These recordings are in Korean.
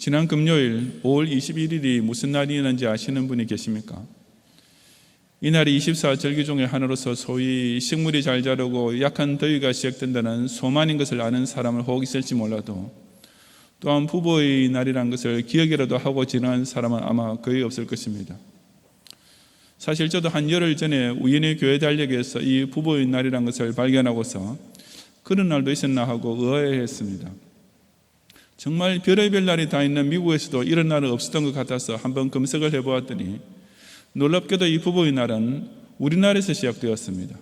지난 금요일 5월 21일이 무슨 날이었는지 아시는 분이 계십니까? 이날이 24절기 중에 하나로서 소위 식물이 잘 자라고 약한 더위가 시작된다는 소만인 것을 아는 사람은 혹 있을지 몰라도 또한 부부의 날이란 것을 기억이라도 하고 지난 사람은 아마 거의 없을 것입니다. 사실 저도 한 열흘 전에 우연히 교회 달력에서 이 부부의 날이란 것을 발견하고서 그런 날도 있었나 하고 의아해했습니다. 정말 별의별 날이 다 있는 미국에서도 이런 날은 없었던 것 같아서 한번 검색을 해보았더니 놀랍게도 이 부부의 날은 우리나라에서 시작되었습니다.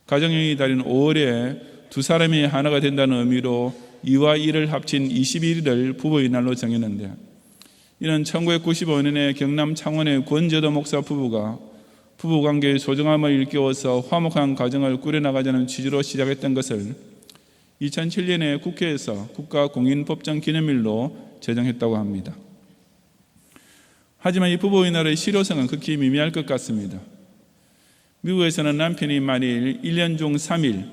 가정의 달인 5월에 두 사람이 하나가 된다는 의미로 2와 1을 합친 21일을 부부의 날로 정했는데, 이는 1995년에 경남 창원의 권재도 목사 부부가 부부관계의 소중함을 일깨워서 화목한 가정을 꾸려나가자는 취지로 시작했던 것을 2007년에 국회에서 국가공인법정 기념일로 제정했다고 합니다. 하지만 이 부부의 날의 실효성은 극히 미미할 것 같습니다. 미국에서는 남편이 만일 1년 중 3일,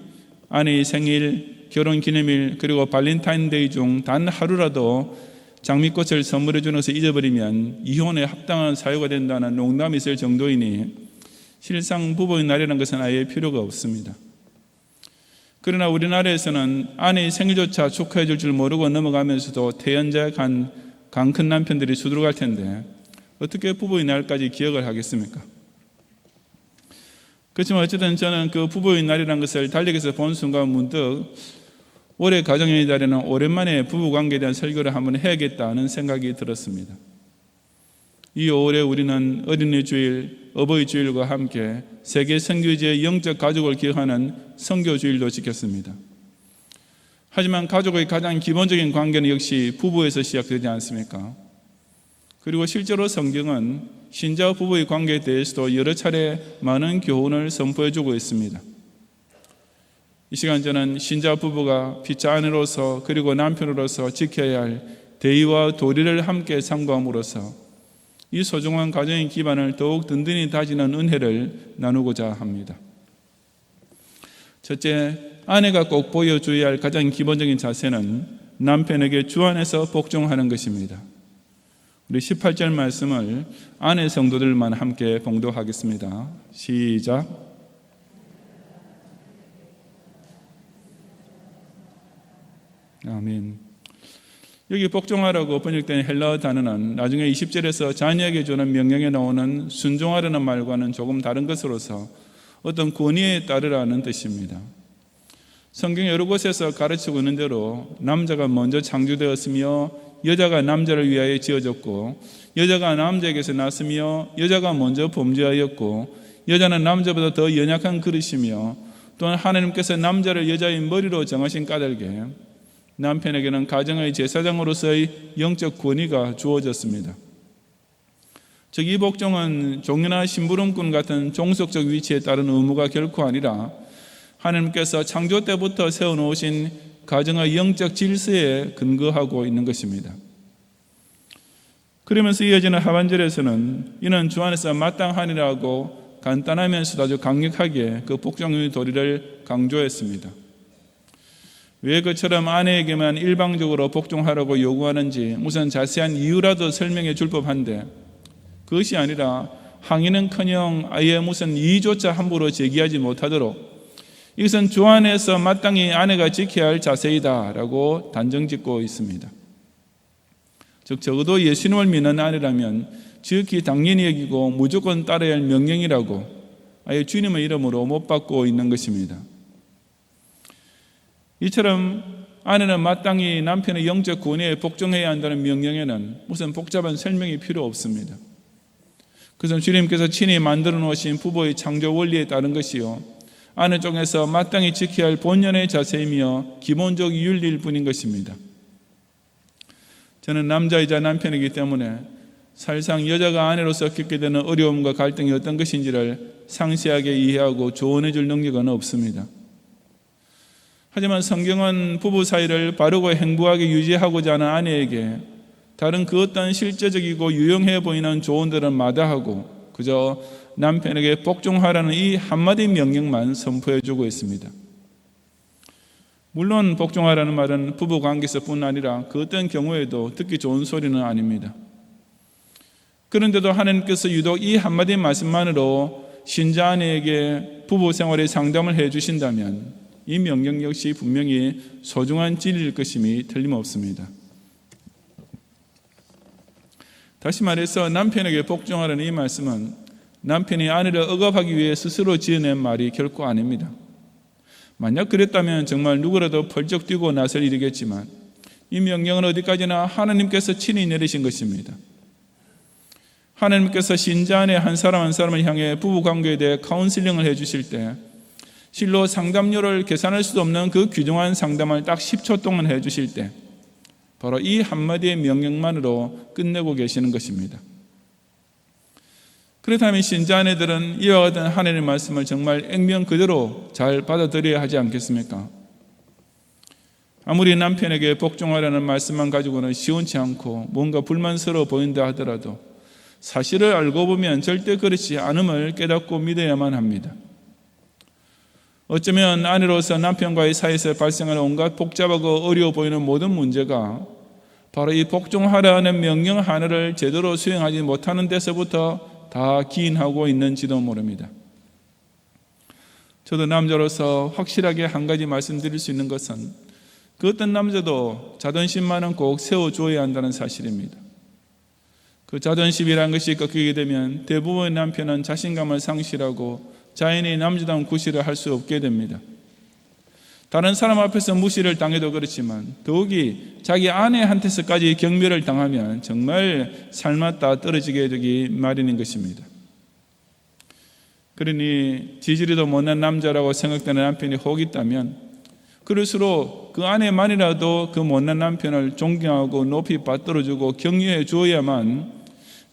아내의 생일, 결혼기념일, 그리고 발렌타인데이 중 단 하루라도 장미꽃을 선물해 주는 것을 잊어버리면 이혼에 합당한 사유가 된다는 농담이 있을 정도이니 실상 부부의 날이라는 것은 아예 필요가 없습니다. 그러나 우리나라에서는 아내의 생일조차 축하해 줄 줄 모르고 넘어가면서도 태연자 강 큰 남편들이 수두룩할 텐데 어떻게 부부의 날까지 기억을 하겠습니까? 그렇지만 어쨌든 저는 그 부부의 날이라는 것을 달력에서 본 순간 문득 올해 가정의 달에는 오랜만에 부부관계에 대한 설교를 한번 해야겠다는 생각이 들었습니다. 이 5월에 우리는 어린이 주일, 어버이 주일과 함께 세계 선교지의 영적 가족을 기억하는 선교 주일도 지켰습니다. 하지만 가족의 가장 기본적인 관계는 역시 부부에서 시작되지 않습니까? 그리고 실제로 성경은 신자와 부부의 관계에 대해서도 여러 차례 많은 교훈을 선포해주고 있습니다. 이 시간 저는 신자 부부가 피차 아내로서 그리고 남편으로서 지켜야 할 대의와 도리를 함께 상고함으로써 이 소중한 가정의 기반을 더욱 든든히 다지는 은혜를 나누고자 합니다. 첫째, 아내가 꼭 보여줘야 할 가장 기본적인 자세는 남편에게 주 안에서 복종하는 것입니다. 우리 18절 말씀을 아내 성도들만 함께 봉독하겠습니다. 시작. 아멘. 여기 복종하라고 번역된 헬라어 단어는 나중에 20절에서 자녀에게 주는 명령에 나오는 순종하라는 말과는 조금 다른 것으로서 어떤 권위에 따르라는 뜻입니다. 성경 여러 곳에서 가르치고 있는 대로 남자가 먼저 창조되었으며 여자가 남자를 위하여 지어졌고 여자가 남자에게서 났으며 여자가 먼저 범죄하였고 여자는 남자보다 더 연약한 그릇이며 또한 하나님께서 남자를 여자의 머리로 정하신 까닭에 남편에게는 가정의 제사장으로서의 영적 권위가 주어졌습니다. 즉 이 복종은 종려나 심부름꾼 같은 종속적 위치에 따른 의무가 결코 아니라 하나님께서 창조 때부터 세워놓으신 가정의 영적 질서에 근거하고 있는 것입니다. 그러면서 이어지는 하반절에서는 이는 주 안에서 마땅하니라고 간단하면서도 아주 강력하게 그 복종의 도리를 강조했습니다. 왜 그처럼 아내에게만 일방적으로 복종하라고 요구하는지 무슨 자세한 이유라도 설명해 줄 법한데 그것이 아니라 항의는커녕 아예 무슨 이의조차 함부로 제기하지 못하도록 이것은 주 안에서 마땅히 아내가 지켜야 할 자세이다 라고 단정짓고 있습니다. 즉 적어도 예수님을 믿는 아내라면 지극히 당연히 여기고 무조건 따라야 할 명령이라고 아예 주님의 이름으로 못 받고 있는 것입니다. 이처럼 아내는 마땅히 남편의 영적 권위에 복종해야 한다는 명령에는 무슨 복잡한 설명이 필요 없습니다. 그것은 주님께서 친히 만들어 놓으신 부부의 창조 원리에 따른 것이요 아내 쪽에서 마땅히 지켜야 할 본연의 자세이며 기본적 윤리일 뿐인 것입니다. 저는 남자이자 남편이기 때문에 사실상 여자가 아내로서 겪게 되는 어려움과 갈등이 어떤 것인지를 상세하게 이해하고 조언해 줄 능력은 없습니다. 하지만 성경은 부부 사이를 바르고 행복하게 유지하고자 하는 아내에게 다른 그 어떤 실제적이고 유용해 보이는 조언들은 마다하고 그저 남편에게 복종하라는 이 한마디 명령만 선포해 주고 있습니다. 물론 복종하라는 말은 부부 관계에서뿐 아니라 그 어떤 경우에도 듣기 좋은 소리는 아닙니다. 그런데도 하나님께서 유독 이 한마디 말씀만으로 신자 아내에게 부부 생활의 상담을 해주신다면 이 명령 역시 분명히 소중한 진리일 것임이 틀림없습니다. 다시 말해서 남편에게 복종하라는 이 말씀은 남편이 아내를 억압하기 위해 스스로 지어낸 말이 결코 아닙니다. 만약 그랬다면 정말 누구라도 펄쩍 뛰고 나설 일이겠지만 이 명령은 어디까지나 하나님께서 친히 내리신 것입니다. 하나님께서 신자 안에 한 사람 한 사람을 향해 부부관계에 대해 카운슬링을 해주실 때 실로 상담료를 계산할 수도 없는 그 귀중한 상담을 딱 10초 동안 해주실 때 바로 이 한마디의 명령만으로 끝내고 계시는 것입니다. 그렇다면 신자 아내들은 이와 같은 하나님의 말씀을 정말 액면 그대로 잘 받아들여야 하지 않겠습니까? 아무리 남편에게 복종하라는 말씀만 가지고는 시원치 않고 뭔가 불만스러워 보인다 하더라도 사실을 알고 보면 절대 그렇지 않음을 깨닫고 믿어야만 합니다. 어쩌면 아내로서 남편과의 사이에서 발생하는 온갖 복잡하고 어려워 보이는 모든 문제가 바로 이 복종하라는 명령 하나를 제대로 수행하지 못하는 데서부터 다 기인하고 있는지도 모릅니다. 저도 남자로서 확실하게 한 가지 말씀드릴 수 있는 것은 그 어떤 남자도 자존심만은 꼭 세워줘야 한다는 사실입니다. 그 자존심이라는 것이 꺾이게 되면 대부분의 남편은 자신감을 상실하고 자연히 남자다운 구실을 할 수 없게 됩니다. 다른 사람 앞에서 무시를 당해도 그렇지만 더욱이 자기 아내한테서까지 경멸을 당하면 정말 삶았다 떨어지게 되기 마련인 것입니다. 그러니 지지리도 못난 남자라고 생각되는 남편이 혹 있다면 그럴수록 그 아내만이라도 그 못난 남편을 존경하고 높이 받들어주고 격려해 주어야만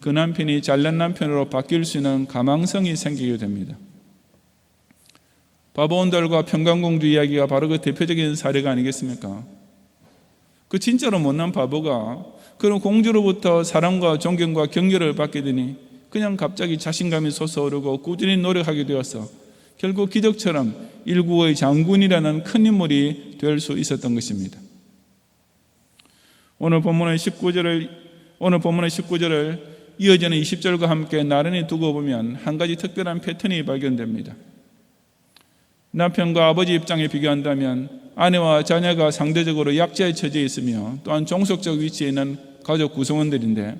그 남편이 잘난 남편으로 바뀔 수 있는 가망성이 생기게 됩니다. 바보온달과 평강공주 이야기가 바로 그 대표적인 사례가 아니겠습니까? 그 진짜로 못난 바보가 그런 공주로부터 사랑과 존경과 격려를 받게 되니 그냥 갑자기 자신감이 솟아오르고 꾸준히 노력하게 되어서 결국 기적처럼 일국의 장군이라는 큰 인물이 될 수 있었던 것입니다. 오늘 본문의 19절을 이어지는 20절과 함께 나란히 두고 보면 한 가지 특별한 패턴이 발견됩니다. 남편과 아버지 입장에 비교한다면 아내와 자녀가 상대적으로 약자의 처지에 있으며 또한 종속적 위치에 있는 가족 구성원들인데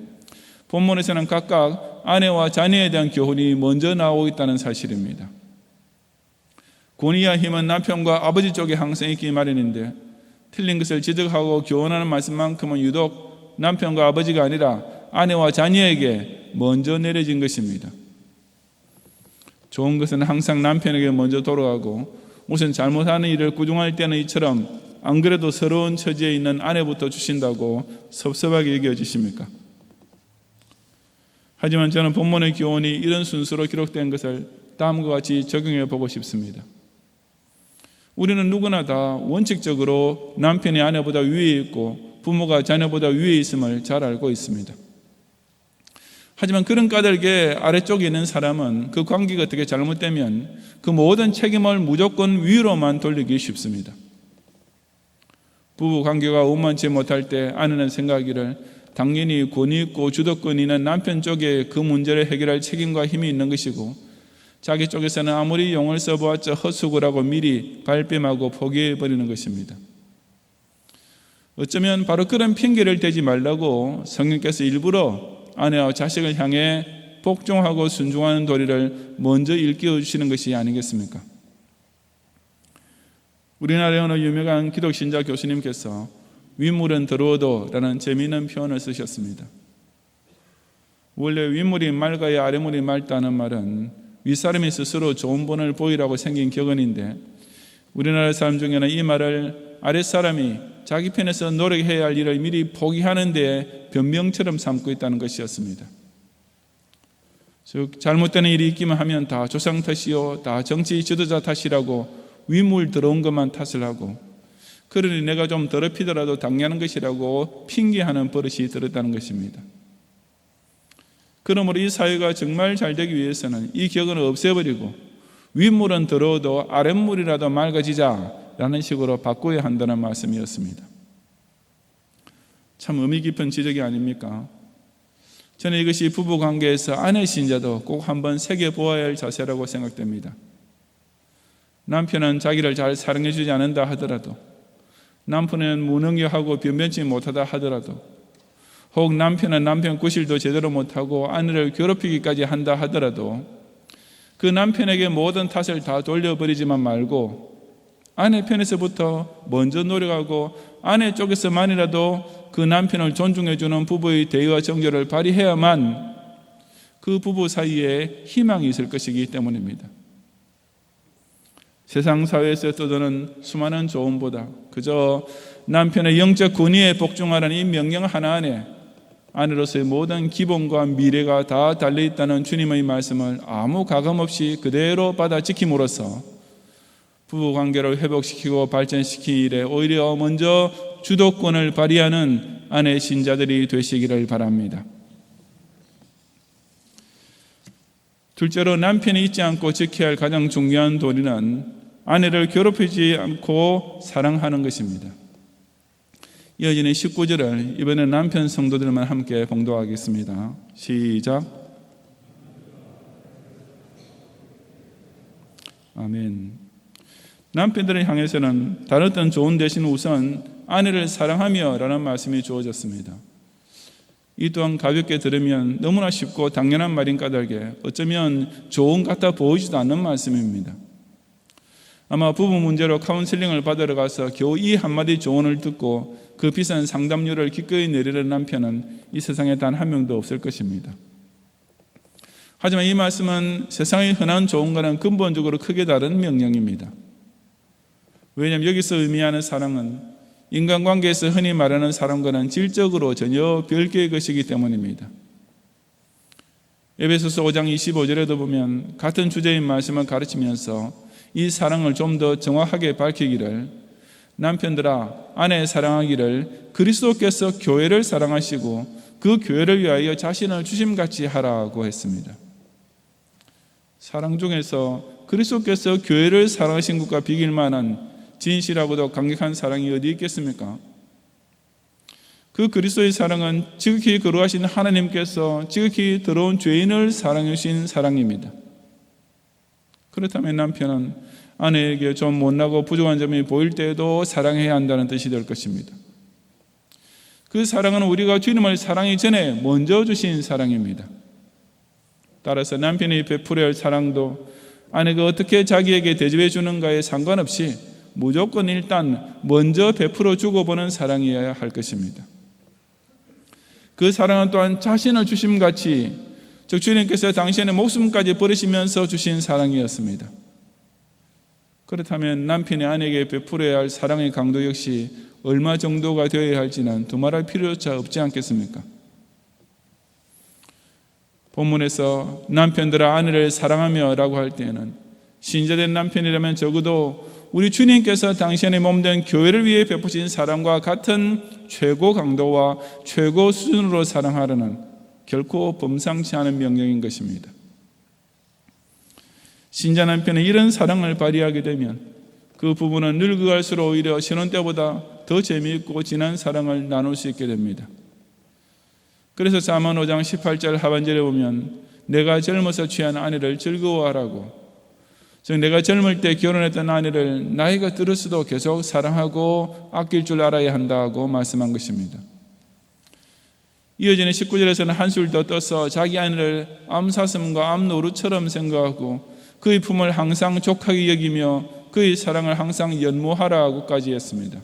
본문에서는 각각 아내와 자녀에 대한 교훈이 먼저 나오고 있다는 사실입니다. 권위와 힘은 남편과 아버지 쪽에 항상 있기 마련인데 틀린 것을 지적하고 교훈하는 말씀만큼은 유독 남편과 아버지가 아니라 아내와 자녀에게 먼저 내려진 것입니다. 좋은 것은 항상 남편에게 먼저 돌아가고 무슨 잘못하는 일을 꾸중할 때는 이처럼 안 그래도 서러운 처지에 있는 아내부터 주신다고 섭섭하게 여겨지십니까? 하지만 저는 본문의 교훈이 이런 순서로 기록된 것을 다음과 같이 적용해 보고 싶습니다. 우리는 누구나 다 원칙적으로 남편이 아내보다 위에 있고 부모가 자녀보다 위에 있음을 잘 알고 있습니다. 하지만 그런 까닭에 아래쪽에 있는 사람은 그 관계가 어떻게 잘못되면 그 모든 책임을 무조건 위로만 돌리기 쉽습니다. 부부 관계가 원만치 못할 때 아내는 생각하기를 당연히 권위 있고 주도권 있는 남편 쪽에 그 문제를 해결할 책임과 힘이 있는 것이고 자기 쪽에서는 아무리 용을 써보았자 헛수고라고 미리 발뺌하고 포기해버리는 것입니다. 어쩌면 바로 그런 핑계를 대지 말라고 성령께서 일부러 아내와 자식을 향해 복종하고 순종하는 도리를 먼저 일깨워 주시는 것이 아니겠습니까? 우리나라의 어느 유명한 기독신자 교수님께서 윗물은 더러워도 라는 재미있는 표현을 쓰셨습니다. 원래 윗물이 맑아야 아랫물이 맑다는 말은 윗사람이 스스로 좋은 본을 보이라고 생긴 격언인데 우리나라 사람 중에는 이 말을 아랫사람이 자기 편에서 노력해야 할 일을 미리 포기하는 데 변명처럼 삼고 있다는 것이었습니다. 즉 잘못되는 일이 있기만 하면 다 조상 탓이요 다 정치 지도자 탓이라고 윗물 들어온 것만 탓을 하고 그러니 내가 좀 더럽히더라도 당연한 것이라고 핑계하는 버릇이 들었다는 것입니다. 그러므로 이 사회가 정말 잘 되기 위해서는 이 격언을 없애버리고 윗물은 더러워도 아랫물이라도 맑아지자 라는 식으로 바꿔야 한다는 말씀이었습니다. 참 의미 깊은 지적이 아닙니까? 저는 이것이 부부관계에서 아내 신자도 꼭 한번 새겨보아야 할 자세라고 생각됩니다. 남편은 자기를 잘 사랑해주지 않는다 하더라도, 남편은 무능력하고 변변치 못하다 하더라도, 혹 남편은 남편 구실도 제대로 못하고 아내를 괴롭히기까지 한다 하더라도 그 남편에게 모든 탓을 다 돌려버리지만 말고 아내 편에서부터 먼저 노력하고 아내 쪽에서만이라도 그 남편을 존중해주는 부부의 대의와 정결을 발휘해야만 그 부부 사이에 희망이 있을 것이기 때문입니다. 세상 사회에서 떠도는 수많은 조언보다 그저 남편의 영적 권위에 복종하라는 이 명령 하나 안에 아내로서의 모든 기본과 미래가 다 달려있다는 주님의 말씀을 아무 가감 없이 그대로 받아 지킴으로써 부부관계를 회복시키고 발전시키는 일에 오히려 먼저 주도권을 발휘하는 아내 신자들이 되시기를 바랍니다. 둘째로, 남편이 잊지 않고 지켜야 할 가장 중요한 도리는 아내를 괴롭히지 않고 사랑하는 것입니다. 이어지는 19절을 이번에 남편 성도들만 함께 봉독하겠습니다. 시작. 아멘. 남편들을 향해서는 다른 어떤 조언 대신 우선 아내를 사랑하며 라는 말씀이 주어졌습니다. 이 또한 가볍게 들으면 너무나 쉽고 당연한 말인 까닭에 어쩌면 조언 같아 보이지도 않는 말씀입니다. 아마 부부 문제로 카운슬링을 받으러 가서 겨우 이 한마디 조언을 듣고 그 비싼 상담료를 기꺼이 내리는 남편은 이 세상에 단 한 명도 없을 것입니다. 하지만 이 말씀은 세상의 흔한 조언과는 근본적으로 크게 다른 명령입니다. 왜냐하면 여기서 의미하는 사랑은 인간관계에서 흔히 말하는 사랑과는 질적으로 전혀 별개의 것이기 때문입니다. 에베소서 5장 25절에도 보면 같은 주제인 말씀을 가르치면서 이 사랑을 좀 더 정확하게 밝히기를, 남편들아 아내 사랑하기를 그리스도께서 교회를 사랑하시고 그 교회를 위하여 자신을 주심같이 하라고 했습니다. 사랑 중에서 그리스도께서 교회를 사랑하신 것과 비길 만한 진실하고도 강력한 사랑이 어디 있겠습니까? 그 그리스도의 사랑은 지극히 거룩하신 하나님께서 지극히 더러운 죄인을 사랑해 주신 사랑입니다. 그렇다면 남편은 아내에게 좀 못나고 부족한 점이 보일 때에도 사랑해야 한다는 뜻이 될 것입니다. 그 사랑은 우리가 주님을 사랑하기 전에 먼저 주신 사랑입니다. 따라서 남편이 베풀어야 할 사랑도 아내가 어떻게 자기에게 대접해 주는가에 상관없이 무조건 일단 먼저 베풀어 주고 보는 사랑이어야 할 것입니다. 그 사랑은 또한 자신을 주심같이, 즉 주님께서 당신의 목숨까지 버리시면서 주신 사랑이었습니다. 그렇다면 남편이 아내에게 베풀어야 할 사랑의 강도 역시 얼마 정도가 되어야 할지는 두말할 필요조차 없지 않겠습니까? 본문에서 남편들아 아내를 사랑하며 라고 할 때에는 신자된 남편이라면 적어도 우리 주님께서 당신의 몸된 교회를 위해 베푸신 사랑과 같은 최고 강도와 최고 수준으로 사랑하라는 결코 범상치 않은 명령인 것입니다. 신자 남편의 이런 사랑을 발휘하게 되면 그 부부는 늙어갈수록 오히려 신혼 때보다 더 재미있고 진한 사랑을 나눌 수 있게 됩니다. 그래서 잠언 5장 18절 하반절에 보면 내가 젊어서 취한 아내를 즐거워하라고, 즉 내가 젊을 때 결혼했던 아내를 나이가 들었어도 계속 사랑하고 아낄 줄 알아야 한다고 말씀한 것입니다. 이어지는 19절에서는 한술 더 떠서 자기 아내를 암사슴과 암노루처럼 생각하고 그의 품을 항상 족하게 여기며 그의 사랑을 항상 연모하라고까지 했습니다.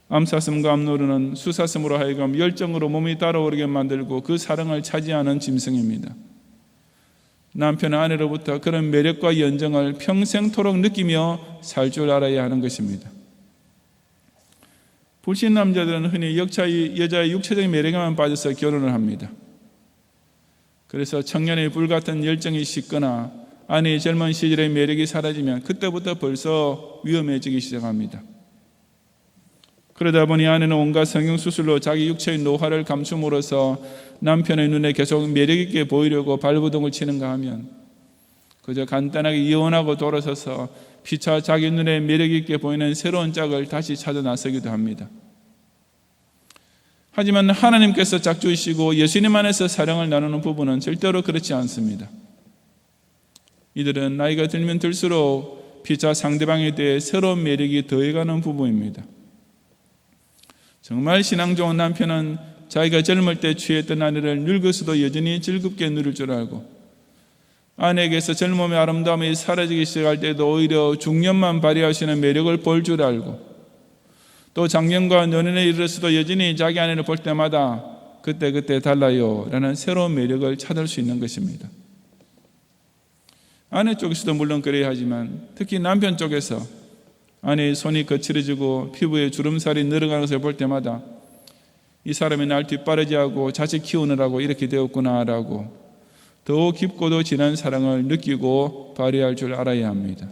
암사슴과 암노루는 수사슴으로 하여금 열정으로 몸이 따라오르게 만들고 그 사랑을 차지하는 짐승입니다. 남편은 아내로부터 그런 매력과 연정을 평생토록 느끼며 살 줄 알아야 하는 것입니다. 불신 남자들은 흔히 여자의 육체적인 매력에만 빠져서 결혼을 합니다. 그래서 청년의 불같은 열정이 식거나 아내의 젊은 시절의 매력이 사라지면 그때부터 벌써 위험해지기 시작합니다. 그러다 보니 아내는 온갖 성형수술로 자기 육체의 노화를 감춤으로써 남편의 눈에 계속 매력있게 보이려고 발버둥을 치는가 하면 그저 간단하게 이혼하고 돌아서서 피차 자기 눈에 매력 있게 보이는 새로운 짝을 다시 찾아 나서기도 합니다. 하지만 하나님께서 짝주이시고 예수님 안에서 사랑을 나누는 부부는 절대로 그렇지 않습니다. 이들은 나이가 들면 들수록 피차 상대방에 대해 새로운 매력이 더해가는 부부입니다. 정말 신앙 좋은 남편은 자기가 젊을 때 취했던 아내를 늙어서도 여전히 즐겁게 누릴 줄 알고, 아내에게서 젊음의 아름다움이 사라지기 시작할 때도 오히려 중년만 발휘하시는 매력을 볼 줄 알고, 또 작년과 내년에 이르러서도 여전히 자기 아내를 볼 때마다 그때 달라요 라는 새로운 매력을 찾을 수 있는 것입니다. 아내 쪽에서도 물론 그래야 하지만 특히 남편 쪽에서 아내의 손이 거칠어지고 피부에 주름살이 늘어가는 것을 볼 때마다 이 사람이 날 뒷바라지하고 자식 키우느라고 이렇게 되었구나라고 더 깊고도 진한 사랑을 느끼고 발휘할 줄 알아야 합니다.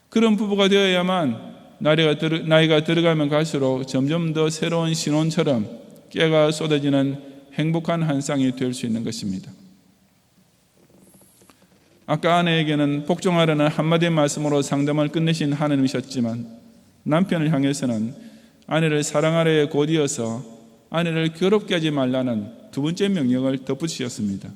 그런 부부가 되어야만 나이가 들어가면 갈수록 점점 더 새로운 신혼처럼 깨가 쏟아지는 행복한 한 쌍이 될 수 있는 것입니다. 아까 아내에게는 복종하라는 한마디 말씀으로 상담을 끝내신 하나님이셨지만, 남편을 향해서는 아내를 사랑하라에 곧이어서 아내를 괴롭게 하지 말라는 두 번째 명령을 덧붙이셨습니다.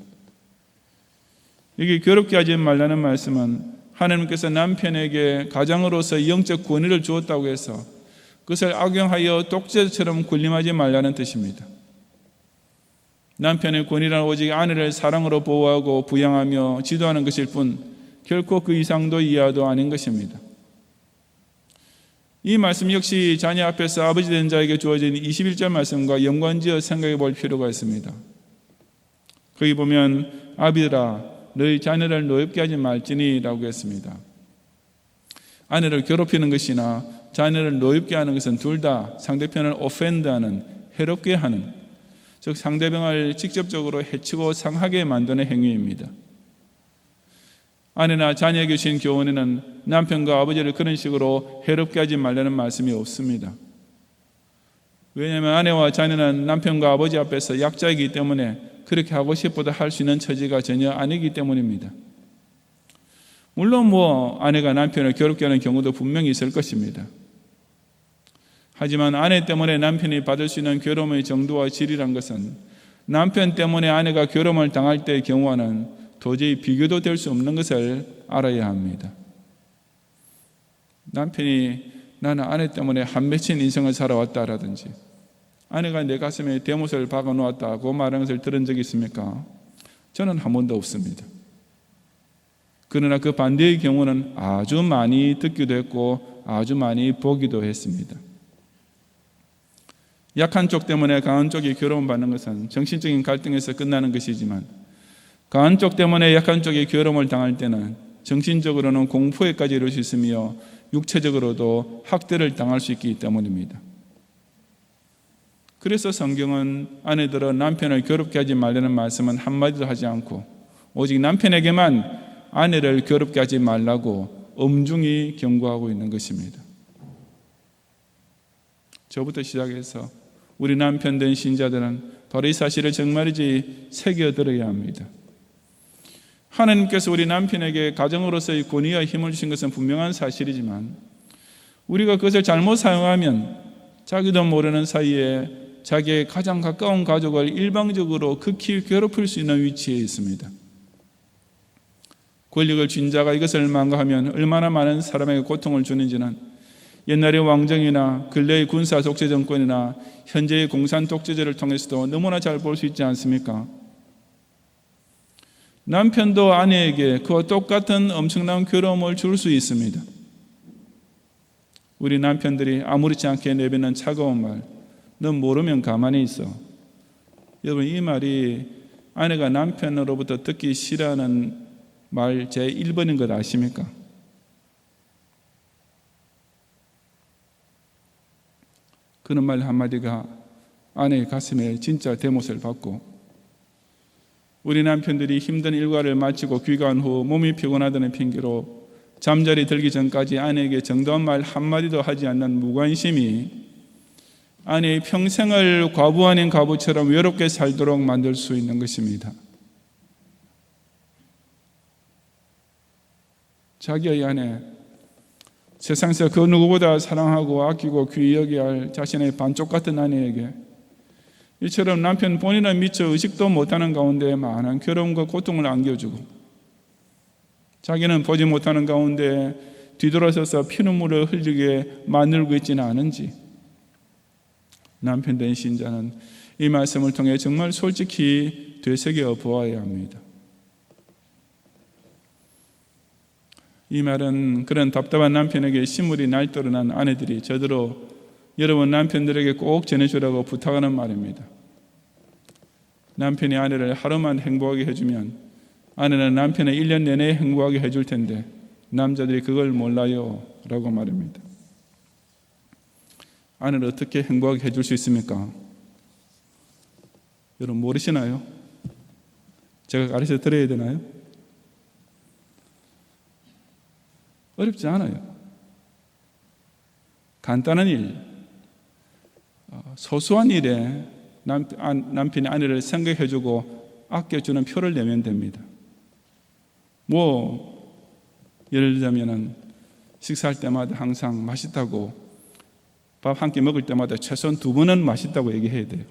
여기 괴롭게 하지 말라는 말씀은 하나님께서 남편에게 가장으로서 영적 권위를 주었다고 해서 그것을 악용하여 독재처럼 군림하지 말라는 뜻입니다. 남편의 권위란 오직 아내를 사랑으로 보호하고 부양하며 지도하는 것일 뿐 결코 그 이상도 이하도 아닌 것입니다. 이 말씀 역시 자녀 앞에서 아버지 된 자에게 주어진 21절 말씀과 연관지어 생각해 볼 필요가 있습니다. 거기 보면 아비들아 너희 자녀를 노엽게 하지 말지니 라고 했습니다. 아내를 괴롭히는 것이나 자녀를 노엽게 하는 것은 둘 다 상대편을 오펜드하는, 해롭게 하는, 즉 상대방을 직접적으로 해치고 상하게 만드는 행위입니다. 아내나 자녀에게 주신 교훈에는 남편과 아버지를 그런 식으로 해롭게 하지 말라는 말씀이 없습니다. 왜냐하면 아내와 자녀는 남편과 아버지 앞에서 약자이기 때문에 그렇게 하고 싶어도 할 수 있는 처지가 전혀 아니기 때문입니다. 물론 아내가 남편을 괴롭게 하는 경우도 분명히 있을 것입니다. 하지만 아내 때문에 남편이 받을 수 있는 괴로움의 정도와 질이란 것은 남편 때문에 아내가 괴로움을 당할 때의 경우와는 도저히 비교도 될 수 없는 것을 알아야 합니다. 남편이 나는 아내 때문에 한 맺힌 인생을 살아왔다라든지 아내가 내 가슴에 대못을 박아 놓았다고 말하는 것을 들은 적이 있습니까? 저는 한 번도 없습니다. 그러나 그 반대의 경우는 아주 많이 듣기도 했고 아주 많이 보기도 했습니다. 약한 쪽 때문에 강한 쪽이 괴로움받는 것은 정신적인 갈등에서 끝나는 것이지만, 강한 쪽 때문에 약한 쪽이 괴로움을 당할 때는 정신적으로는 공포에까지 이를 수 있으며 육체적으로도 학대를 당할 수 있기 때문입니다. 그래서 성경은 아내들은 남편을 괴롭게 하지 말라는 말씀은 한마디도 하지 않고 오직 남편에게만 아내를 괴롭게 하지 말라고 엄중히 경고하고 있는 것입니다. 저부터 시작해서 우리 남편 된 신자들은 바로 이 사실을 정말이지 새겨들어야 합니다. 하나님께서 우리 남편에게 가정으로서의 권위와 힘을 주신 것은 분명한 사실이지만 우리가 그것을 잘못 사용하면 자기도 모르는 사이에 자기의 가장 가까운 가족을 일방적으로 극히 괴롭힐 수 있는 위치에 있습니다. 권력을 쥔 자가 이것을 망가하면 얼마나 많은 사람에게 고통을 주는지는 옛날의 왕정이나 근래의 군사 독재 정권이나 현재의 공산 독재제를 통해서도 너무나 잘 볼 수 있지 않습니까? 남편도 아내에게 그와 똑같은 엄청난 괴로움을 줄 수 있습니다. 우리 남편들이 아무렇지 않게 내뱉는 차가운 말, 넌 모르면 가만히 있어. 여러분, 이 말이 아내가 남편으로부터 듣기 싫어하는 말 제1번인 것 아십니까? 그런 말 한마디가 아내의 가슴에 진짜 대못을 받고, 우리 남편들이 힘든 일과를 마치고 귀가한 후 몸이 피곤하다는 핑계로 잠자리 들기 전까지 아내에게 정다운 말 한마디도 하지 않는 무관심이 아내의 평생을 과부 아닌 과부처럼 외롭게 살도록 만들 수 있는 것입니다. 자기의 아내, 세상에서 그 누구보다 사랑하고 아끼고 귀히 여겨야 할 자신의 반쪽 같은 아내에게 이처럼 남편 본인은 미처 의식도 못하는 가운데 많은 괴로움과 고통을 안겨주고 자기는 보지 못하는 가운데 뒤돌아서서 피눈물을 흘리게 만들고 있지는 않은지 남편 된 신자는 이 말씀을 통해 정말 솔직히 되새겨 보아야 합니다. 이 말은 그런 답답한 남편에게 신물이 날떠러난 아내들이 저더러 여러분 남편들에게 꼭 전해주라고 부탁하는 말입니다. 남편이 아내를 하루만 행복하게 해주면 아내는 남편을 1년 내내 행복하게 해줄 텐데 남자들이 그걸 몰라요 라고 말입니다. 아내를 어떻게 행복하게 해줄 수 있습니까? 여러분 모르시나요? 제가 가르쳐 드려야 되나요? 어렵지 않아요. 간단한 일, 소소한 일에 남편이 아내를 생각해주고 아껴주는 표를 내면 됩니다. 예를 들자면 식사할 때마다 항상 맛있다고, 밥 한 끼 먹을 때마다 최소한 2번은 맛있다고 얘기해야 돼요.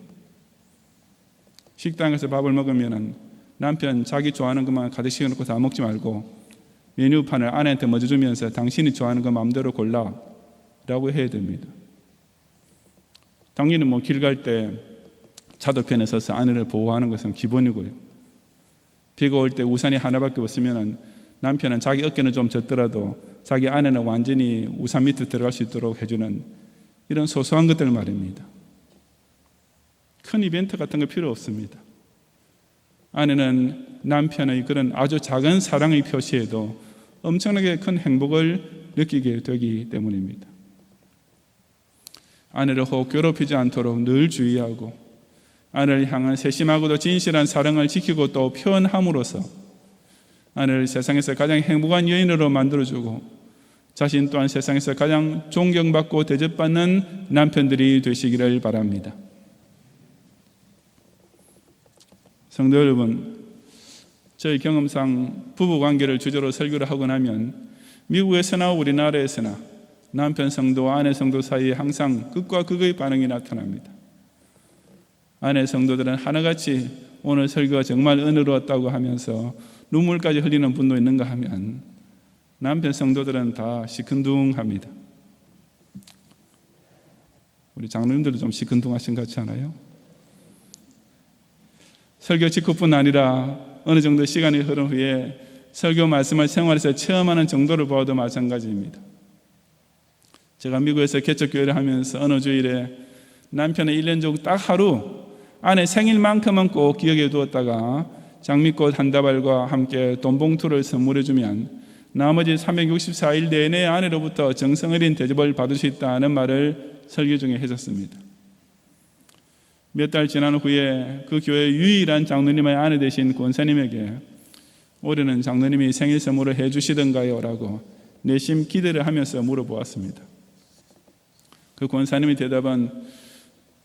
식당에서 밥을 먹으면 남편 자기 좋아하는 것만 가득 씌워놓고 다 먹지 말고 메뉴판을 아내한테 먼저 주면서 당신이 좋아하는 거 마음대로 골라 라고 해야 됩니다. 당연히 길 갈 때 차도편에 서서 아내를 보호하는 것은 기본이고요. 비가 올 때 우산이 하나밖에 없으면 남편은 자기 어깨는 좀 젖더라도 자기 아내는 완전히 우산 밑에 들어갈 수 있도록 해주는 이런 소소한 것들 말입니다. 큰 이벤트 같은 거 필요 없습니다. 아내는 남편의 그런 아주 작은 사랑의 표시에도 엄청나게 큰 행복을 느끼게 되기 때문입니다. 아내를 혹 괴롭히지 않도록 늘 주의하고 아내를 향한 세심하고도 진실한 사랑을 지키고 또 표현함으로써 아내를 세상에서 가장 행복한 여인으로 만들어주고 자신 또한 세상에서 가장 존경받고 대접받는 남편들이 되시기를 바랍니다. 성도 여러분, 저희 경험상 부부관계를 주제로 설교를 하고 나면 미국에서나 우리나라에서나 남편 성도와 아내 성도 사이에 항상 극과 극의 반응이 나타납니다. 아내 성도들은 하나같이 오늘 설교가 정말 은혜로웠다고 하면서 눈물까지 흘리는 분도 있는가 하면 남편 성도들은 다 시큰둥합니다. 우리 장로님들도 좀 시큰둥하신 것 같지 않아요? 설교 직후뿐 아니라 어느 정도 시간이 흐른 후에 설교 말씀을 생활에서 체험하는 정도를 보아도 마찬가지입니다. 제가 미국에서 개척교회를 하면서 어느 주일에 남편의 1년 중 딱 하루 아내 생일만큼은 꼭 기억해 두었다가 장미꽃 한 다발과 함께 돈봉투를 선물해 주면 나머지 364일 내내 아내로부터 정성 어린 대접을 받을 수 있다는 말을 설교 중에 해줬습니다. 몇 달 지난 후에 그 교회의 유일한 장로님의 아내 되신 권사님에게 올해는 장로님이 생일 선물을 해주시던가요? 라고 내심 기대를 하면서 물어보았습니다. 그 권사님의 대답은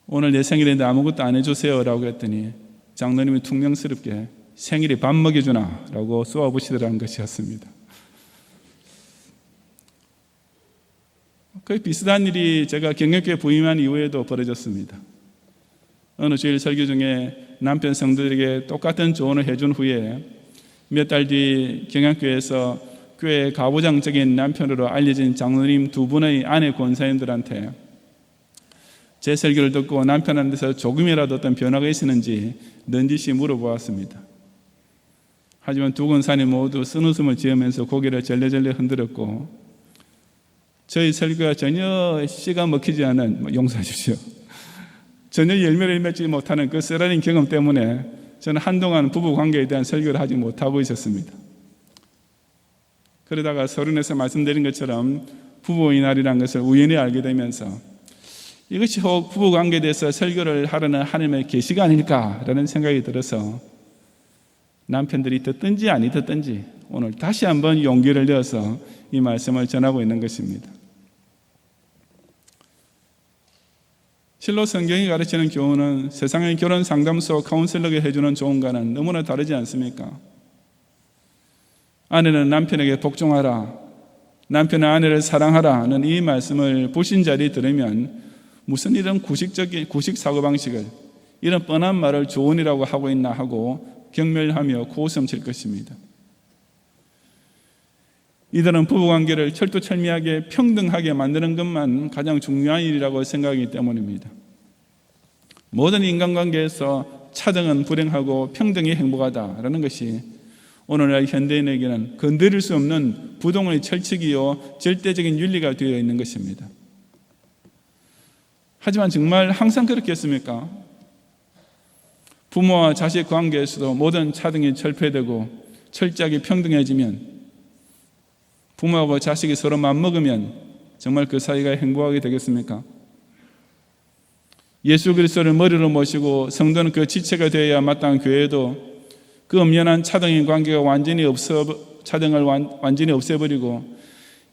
오늘 내 생일인데 아무것도 안 해주세요 라고 했더니 장로님이 퉁명스럽게 생일에 밥 먹여주나? 라고 쏘아보시더라는 것이었습니다. 거의 비슷한 일이 제가 경력교회 부임한 이후에도 벌어졌습니다. 어느 주일 설교 중에 남편 성도들에게 똑같은 조언을 해준 후에 몇 달 뒤 경양교회에서 교회 가부장적인 남편으로 알려진 장로님 2분의 아내 권사님들한테 제 설교를 듣고 남편한테서 조금이라도 어떤 변화가 있었는지 넌지시 물어보았습니다. 하지만 2 권사님 모두 쓴웃음을 지으면서 고개를 절레절레 흔들었고 저희 설교가 전혀 씨가 먹히지 않은, 용서해 주십시오, 전혀 열매를 맺지 못하는 그 쓰라린 경험 때문에 저는 한동안 부부관계에 대한 설교를 하지 못하고 있었습니다. 그러다가 서론에서 말씀드린 것처럼 부부의 날이라는 것을 우연히 알게 되면서 이것이 혹 부부관계에 대해서 설교를 하려는 하나님의 계시가 아닐까라는 생각이 들어서 남편들이 듣든지 아니 듣든지 오늘 다시 한번 용기를 내어서 이 말씀을 전하고 있는 것입니다. 실로 성경이 가르치는 교훈은 세상의 결혼 상담소 카운셀러가 해주는 조언과는 너무나 다르지 않습니까? 아내는 남편에게 복종하라, 남편은 아내를 사랑하라는 이 말씀을 불신자들이 들으면 무슨 이런 구식 사고방식을, 이런 뻔한 말을 조언이라고 하고 있나 하고 경멸하며 코웃음 칠 것입니다. 이들은 부부관계를 철두철미하게 평등하게 만드는 것만 가장 중요한 일이라고 생각하기 때문입니다. 모든 인간관계에서 차등은 불행하고 평등이 행복하다라는 것이 오늘날 현대인에게는 건드릴 수 없는 부동의 철칙이요 절대적인 윤리가 되어 있는 것입니다. 하지만 정말 항상 그렇겠습니까? 부모와 자식 관계에서도 모든 차등이 철폐되고 철저하게 평등해지면, 부모하고 자식이 서로 맞먹으면 정말 그 사이가 행복하게 되겠습니까? 예수 그리스도를 머리로 모시고 성도는 그 지체가 되어야 마땅한 교회도 그 엄연한 차등인 관계가 차등을 완전히 없애버리고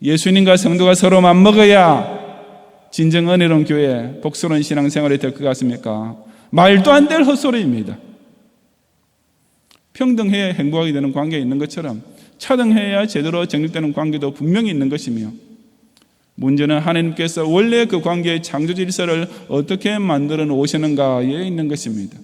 예수님과 성도가 서로 맞먹어야 진정 은혜로운 교회, 복스러운 신앙생활이 될 것 같습니까? 말도 안 될 헛소리입니다. 평등해야 행복하게 되는 관계가 있는 것처럼 차등해야 제대로 정립되는 관계도 분명히 있는 것이며, 문제는 하나님께서 원래 그 관계의 창조 질서를 어떻게 만들어 놓으시는가에 있는 것입니다.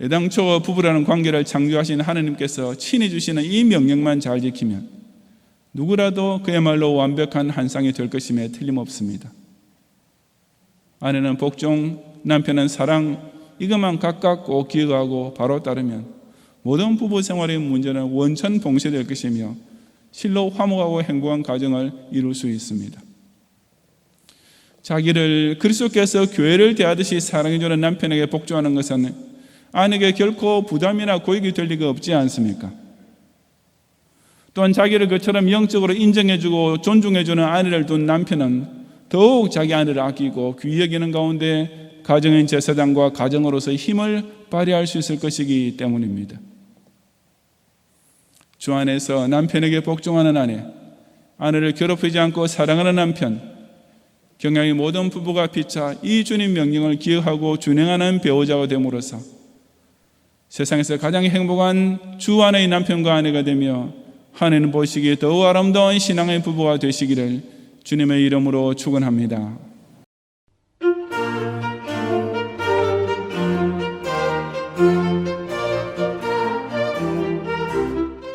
애당초 부부라는 관계를 창조하신 하나님께서 친히 주시는 이 명령만 잘 지키면 누구라도 그야말로 완벽한 한 쌍이 될 것임에 틀림없습니다. 아내는 복종, 남편은 사랑, 이것만 각각 꼭 기억하고 바로 따르면 모든 부부 생활의 문제는 원천 봉쇄될 것이며 실로 화목하고 행복한 가정을 이룰 수 있습니다. 자기를 그리스도께서 교회를 대하듯이 사랑해주는 남편에게 복종하는 것은 아내에게 결코 부담이나 고익이 될 리가 없지 않습니까? 또한 자기를 그처럼 영적으로 인정해주고 존중해주는 아내를 둔 남편은 더욱 자기 아내를 아끼고 귀히 여기는 가운데 가정인 제사장과 가정으로서 힘을 발휘할 수 있을 것이기 때문입니다. 주 안에서 남편에게 복종하는 아내, 아내를 괴롭히지 않고 사랑하는 남편, 경향의 모든 부부가 피차 이 주님 명령을 기억하고 준행하는 배우자가 됨으로써 세상에서 가장 행복한 주 안의 남편과 아내가 되며 하나님 보시기에 더욱 아름다운 신앙의 부부가 되시기를 주님의 이름으로 축원합니다.